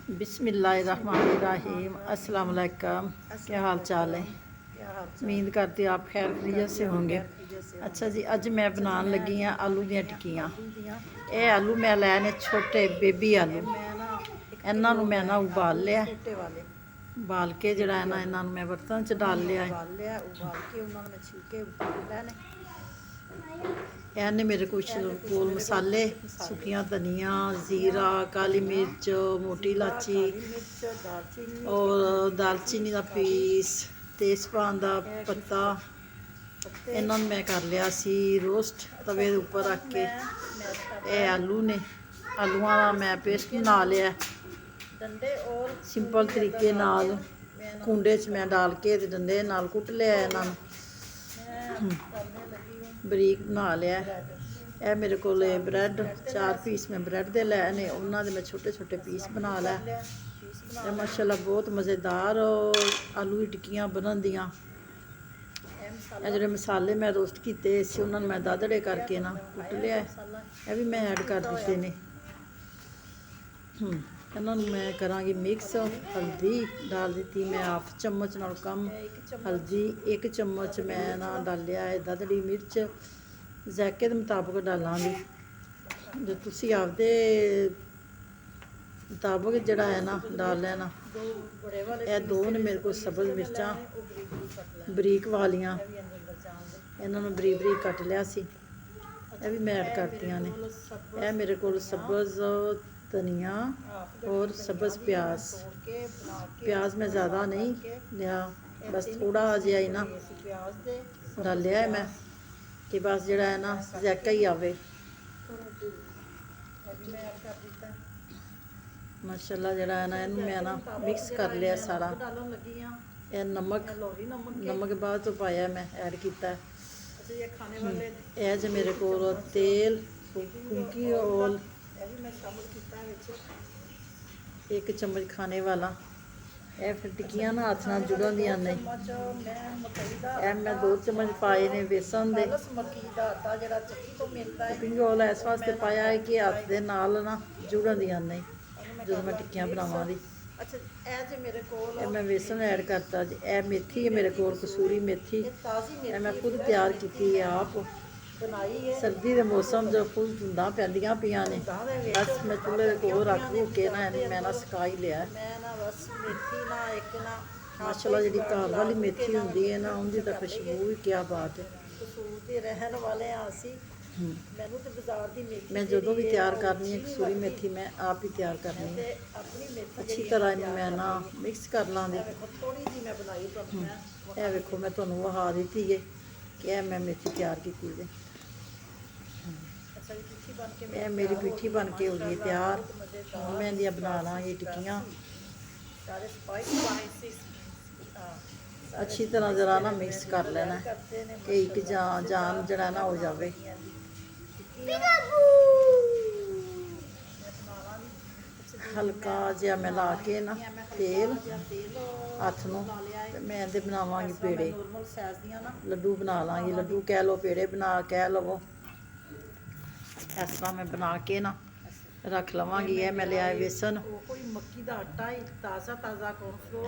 बिस्मिल्लाहिर्रहमानिर्रहीम अस्सलाम वालेकुम। क्या हाल चाल है? उम्मीद करती आप खैर खैरियत से होंगे। अच्छा जी, अज मैं बनाने लगी हाँ आलू दी टिक्कियाँ। ये आलू मैं लाए ने छोटे बेबी आलू। इन्हां नूं मैं ना उबाल लिया, उबाल के जिहड़ा है ना इन्हां नूं मैं बर्तन च डाल लिया। ਇਹਨੇ ਮੇਰੇ कुछ कोल मसाले सुखियां धनिया जीरा काली मिर्च मोटी इलाची और दालचीनी का पीस तेजपान का पत्ता इन्हों मैं कर लिया सी रोस्ट तवे के उपर रख के। ये आलू ने आलूआं का मैं पेस्ट बना लिया सिंपल तरीके नाल कुंडे च मैं डाल के डंडे नाल कुट लिया इन्हों बरीक बना लिया। यह मेरे को ब्रैड 4 पीस मैं ब्रैड दे लै ने उन्होंने मैं छोटे छोटे पीस बना लै। माशाल्लाह बहुत मज़ेदार आलू की टिक्कियाँ बनन दियाँ। जो मसाले मैं रोस्ट किए इसे उन्होंने मैं दादड़े करके ना कुट लिया। यह भी मैं ऐड कर दिते ने। इन्होंने मैं कराँगी मिक्स। हल्दी डाल दी मैं हाफ चम्मच नाल कम हल्दी, 1 चम्मच मैं ना डालिया है ददड़ी मिर्च जायके के मुताबिक डालांगी जो तुसी आपदे मुताबिक जड़ा है ना डाल लेना। यह 2 ने मेरे को सब्ज़ मिर्चां बरीक वालियां इन्होंने बरीक बरीक कट लिया सी। यह भी मैं ऐड करतियां ने। यह मेरे को सब्ज़ धनिया और सब्ज़ प्याज मैं ज़्यादा नहीं लिया, बस थोड़ा जिहा ही ना डाल लिया है मैं कि बस जड़ा है ना जायका ही आवे। माशाल्लाह जड़ा है ना इन्हूं मैं ना मिक्स कर लिया सारा। यह नमक बाद तो पाया मैं ऐड किया। यह जो मेरे को तेल कुकी ऑयल 1 चम्मच खाने वाला। यह फिर टिक्कियाँ ना हाथ नाल जुड़न दियां नहीं। यह मैं 2 चम्मच पाए ने बेसन दे। कुकिंग ऑयल इस वास्ते पाया है कि हाथ दे नाल ना जुड़न दियां नहीं जो मैं टिक्कियाँ बनावांगी। मैं बेसन ऐड करता जी। यह मेथी है मेरे को कसूरी मेथी, यह मैं खुद तैयार की है आप। सर्दी के मौसम जो फुल धुंदा पैंदियां पियां ने बस मैं चूल्हे के कोल रख के ना मैं ना सुका ही लिया। माशाल्लाह जी घर वाली मेथी होंदी है ना उनकी तो खुशबू भी क्या बात है। मैं जो भी तैयार करनी है कसूरी मेथी मैं आप ही तैयार करनी है। अच्छी तरह इन्हें मैं ना मिक्स कर लाँगी। यह वेखो मैं तुहानू विखा दी है कि यह मैं मेथी तैयार की है। यह मेरी पिट्ठी बन के हो गई तैयार। मैं इंदियां बना लाँगी टिक्कियाँ। अच्छी तरह जरा ना मिक्स कर लेना कि एक जान जरा ना हो जाए। हल्का जिहा मैं ला के ना तेल हथ नूं मैं इहदे बनावांगी पेड़े लड्डू बना लाँगी। लड्डू कह लो पेड़े बना कह लवो। इस तरह मैं बना के ना रख लवांगी। यह मैं लिया बेसन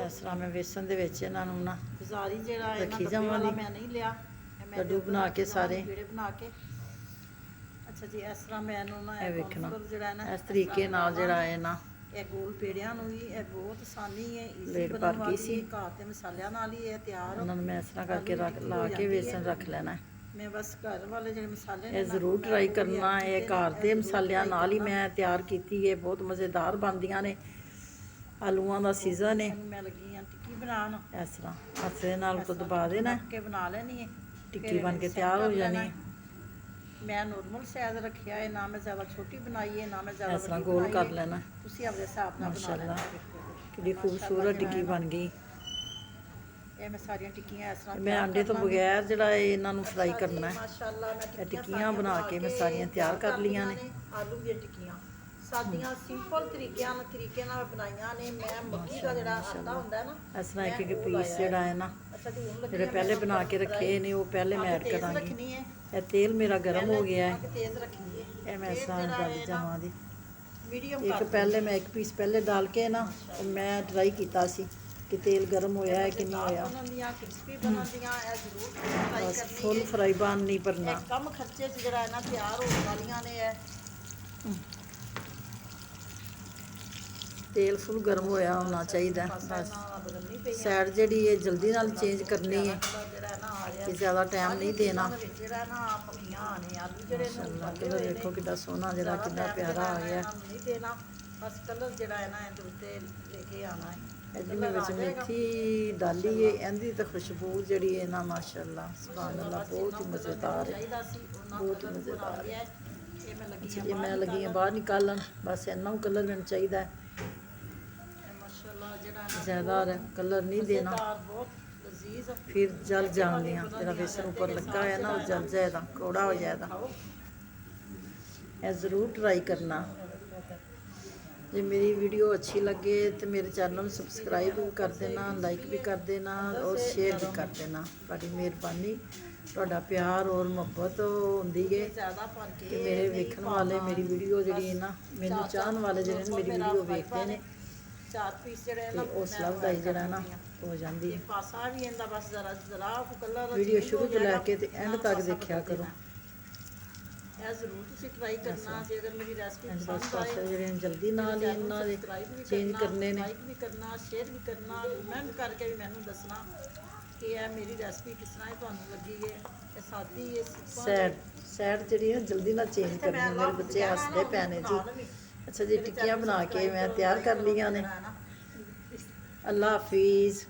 इस तरह मैं बेसन दे विच इन्हां नूं ना रखी जावांगी लड्डू बना के सारे। अच्छा जी इस तरह मैं वेखना इस तरीके नाल जिहड़ा है ना गोल पेड़ियां नूं भी बहुत आसानी है प्लेट भर गई सी मसालियां नाल ही है तैयार। उन्होंने मैं इस तरह करके ला के बेसन रख लेना है। मैं बस घर वाले जो मसाले ये जरूर ट्राई करना है। घर के मसालियां नाल ही मैं तैयार की है। बहुत मज़ेदार बनदियां ने। आलूआं दा सीजन है। मैं लगी हाँ टिक्की बनान इस तरह हथ दे नाल तो दबा देना बना लेनी है टिक्की बन के तैयार हो जानी है। मैं नॉर्मल साइज रखिया है ना मैं ज़्यादा छोटी बनाई है ना मैं ज़्यादा इस तरह गोल कर लेना। तुसीं अपने हिसाब नाल माशाल्लाह कितनी खूबसूरत टिक्की बन गई। मैं सारियां टिक्कियां इस तरह मैं अंडे तो बगैर जिहड़ा इन्हां नूं फ्राई करना है। ये टिक्कियां बना के मैं सारियां तैयार कर लियां ने। आलू दी टिक्कियां सादियां सिंपल तरीके नाल बनाईयां ने। मैं मक्की दा जिहड़ा आटा हुंदा है ना इस तरह एक पीस जिहड़ा है ना जिहड़े पहले बना के रखे ने वो पहले मैं ऐड करांगी। यह तेल मेरा गर्म हो गया है। यह मैं इस तरह डाली जावांगी। ਮੀਡੀਅਮ ਇੱਕ ਪਹਿਲੇ ਮੈਂ ਇੱਕ ਪੀਸ ਪਹਿਲੇ ਡਾਲ ਕੇ ਨਾ ਮੈਂ ਟਰਾਈ ਕੀਤਾ ਸੀ ਕਿ ਤੇਲ ਗਰਮ ਹੋਇਆ ਹੈ ਕਿ ਨਹੀਂ ਹੋਇਆ। ਕ੍ਰਿਸਪੀ ਬਣਦੀਆਂ ਇਹ ਜ਼ਰੂਰ ਟਰਾਈ ਕਰਨੀ ਫੁੱਲ ਫਰਾਈ ਬਣ ਨਹੀਂ ਕਰਨਾ। ਕਮ ਖਰਚੇ 'ਚ ਜਿਹੜਾ ਹੈ ਨਾ ਤਿਆਰ ਹੋਣ ਵਾਲੀਆਂ ਨੇ ਇਹ। ਤੇਲ ਫੁੱਲ ਗਰਮ ਹੋਇਆ ਹੋਣਾ ਚਾਹੀਦਾ ਬਸ। ਸਾਈਡ ਜਿਹੜੀ ਹੈ ਜਲਦੀ ਨਾਲ ਚੇਂਜ ਕਰਨੀ ਹੈ ਕਿ ਜ਼ਿਆਦਾ ਟਾਈਮ ਨਹੀਂ ਦੇਣਾ। ਕਲਰ ਦੇਖੋ ਕਿੰਨਾ ਸੋਹਣਾ ਜਿਹੜਾ ਕਿੰਨਾ ਪਿਆਰਾ ਆ ਗਿਆ। ਬਸ ਕਲਰ ਜਿਹੜਾ ਹੈ ਨਾ ਇਹਦੇ ਉੱਤੇ ਲੈ ਕੇ ਆਣਾ ਹੈ। ਇਹਦੇ ਵਿੱਚ ਮੇਥੀ ਡਾਲੀ ਹੈ, ਇਹਦੀ ਤਾਂ ਖੁਸ਼ਬੂ ਜਿਹੜੀ ਹੈ ਨਾ ਮਾਸ਼ਾਅੱਲਾ ਸੁਭਾਨ ਅੱਲਾ ਬਹੁਤ ਹੀ ਮਜ਼ੇਦਾਰ ਹੈ, ਬਹੁਤ ਹੀ ਮਜ਼ੇਦਾਰ ਹੈ। ਇਹ ਮੈਂ ਲੱਗੀ ਹਾਂ ਬਾਹਰ ਨਿਕਾਲਣ, ਬਸ ਇੰਨਾ ਕੁ ਕਲਰ ਮੈਨੂੰ ਚਾਹੀਦਾ ਹੈ, ਜ਼ਿਆਦਾ ਕਲਰ ਨਹੀਂ ਦੇਣਾ ਫਿਰ ਜਲ ਜਾਣਦੀਆਂ। ਜਿਹੜਾ ਬੇਸਨ ਉੱਪਰ ਲੱਗਾ ਹੋਇਆ ਨਾ ਉਹ ਜਲ ਜਾਏਗਾ, ਕੌੜਾ ਹੋ ਜਾਏਗਾ। ਇਹ ਜ਼ਰੂਰ ਟਰਾਈ ਕਰਨਾ। ਜੇ ਮੇਰੀ ਵੀਡੀਓ ਅੱਛੀ ਲੱਗੇ ਤੇ ਮੇਰੇ ਚੈਨਲ ਨੂੰ ਸਬਸਕ੍ਰਾਈਬ ਵੀ ਕਰ ਦੇਣਾ, ਲਾਈਕ ਵੀ ਕਰ ਦੇਣਾ ਔਰ ਸ਼ੇਅਰ ਵੀ ਕਰ ਦੇਣਾ। ਤੁਹਾਡੀ ਮਿਹਰਬਾਨੀ, ਤੁਹਾਡਾ ਪਿਆਰ ਔਰ ਮੁਹੱਬਤ ਹੁੰਦੀ ਹੈ ਕਿ ਮੇਰੇ ਵੇਖਣ ਵਾਲੇ ਮੇਰੀ ਵੀਡੀਓ ਜਿਹੜੀ ਹੈ ਨਾ, ਮੈਨੂੰ ਚਾਹਣ ਵਾਲੇ ਜਿਹੜੇ ਨੇ ਮੇਰੀ ਵੀਡੀਓ ਵੇਖਦੇ ਨੇ, 4 ਪੀਸ ਜਿਹੜੇ ਨਾ ਹੌਸਲਾ ਅਫਜ਼ਾਈ ਜਿਹੜਾ ਨਾ ਹੋ ਜਾਂਦੀ ਹੈ। ਪਾਸਾ ਵੀ ਇਹਦਾ ਬਸ ਜ਼ਰਾ ਕਲਰ ਵੀਡੀਓ ਸ਼ੁਰੂ ਤੋਂ ਲੈ ਕੇ ਤੇ ਐਂਡ ਤੱਕ ਦੇਖਿਆ ਕਰੋ। ਇਹ ਜ਼ਰੂਰ ਤੁਸੀਂ ਟਰਾਈ ਕਰਨਾ। ਜੇ ਅਗਰ ਮੇਰੀ ਰੈਸਪੀ ਪਸੰਦ ਆਏ ਜਿਹੜੇ ਜਲਦੀ ਨਾਲ ਹੀ ਇਹਨਾਂ ਦੇ ਚੇਂਜ ਕਰਨੇ ਨੇ, ਲਾਈਕ ਵੀ ਕਰਨਾ, ਸ਼ੇਅਰ ਵੀ ਕਰਨਾ, ਕਮੈਂਟ ਕਰਕੇ ਵੀ ਮੈਨੂੰ ਦੱਸਣਾ ਕਿ ਇਹ ਮੇਰੀ ਰੈਸਪੀ ਕਿਸ ਤਰ੍ਹਾਂ ਤੁਹਾਨੂੰ ਲੱਗੀ ਹੈ। ਇਹ ਸਾਦੀ ਹੈ ਸੈਡ ਜਿਹੜੀ ਹੈ ਜਲਦੀ ਨਾਲ ਚੇਂਜ ਕਰਨੀ। ਮੇਰੇ ਬੱਚੇ ਹੱਸਦੇ ਪਏ ਨੇ ਜੀ। ਅੱਛਾ ਜੀ, ਟਿੱਕੀਆਂ ਬਣਾ ਕੇ ਮੈਂ ਤਿਆਰ ਕਰ ਲਈਆਂ ਨੇ। ਅੱਲਾ ਹਾਫਿਜ਼।